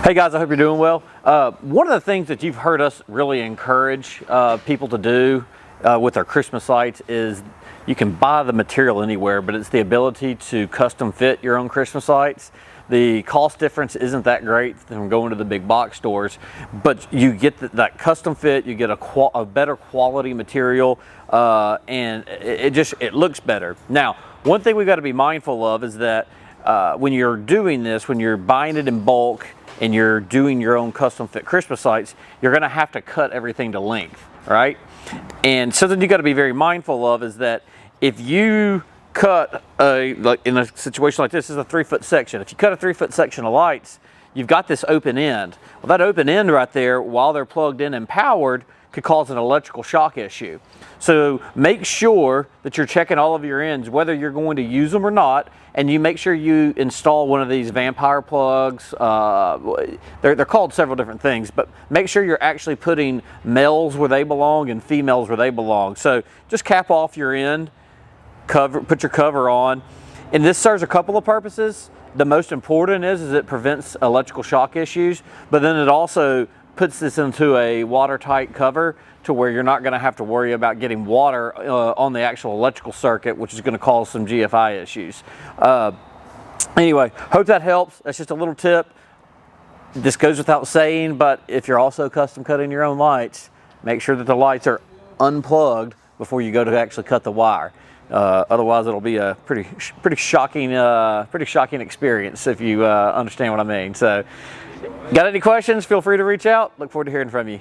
Hey guys, I hope you're doing well. One of the things that you've heard us really encourage people to do with our Christmas lights is you can buy the material anywhere, but it's the ability to custom fit your own Christmas lights. The cost difference isn't that great from going to the big box stores, but you get that custom fit, you get a better quality material, and it looks better. Now, one thing we've got to be mindful of is that when you're doing this, when you're buying it in bulk and you're doing your own custom fit Christmas lights, you're going to have to cut everything to length, right? And something you got to be very mindful of is that if you cut like in a situation like this is a 3-foot section. If you cut a 3-foot section of lights, you've got this open end. Well, that open end right there, while they're plugged in and powered, could cause an electrical shock issue. So make sure that you're checking all of your ends, whether you're going to use them or not, and you make sure you install one of these vampire plugs. They're called several different things, but make sure you're actually putting males where they belong and females where they belong. So just cap off your end, put your cover on, and this serves a couple of purposes. The most important is it prevents electrical shock issues, but then it also puts this into a watertight cover to where you're not going to have to worry about getting water on the actual electrical circuit, which is going to cause some GFI issues. Anyway, hope that helps. That's just a little tip. This goes without saying, but if you're also custom cutting your own lights, make sure that the lights are unplugged before you go to actually cut the wire. Otherwise, it'll be a pretty shocking experience if you understand what I mean. So, got any questions? Feel free to reach out. Look forward to hearing from you.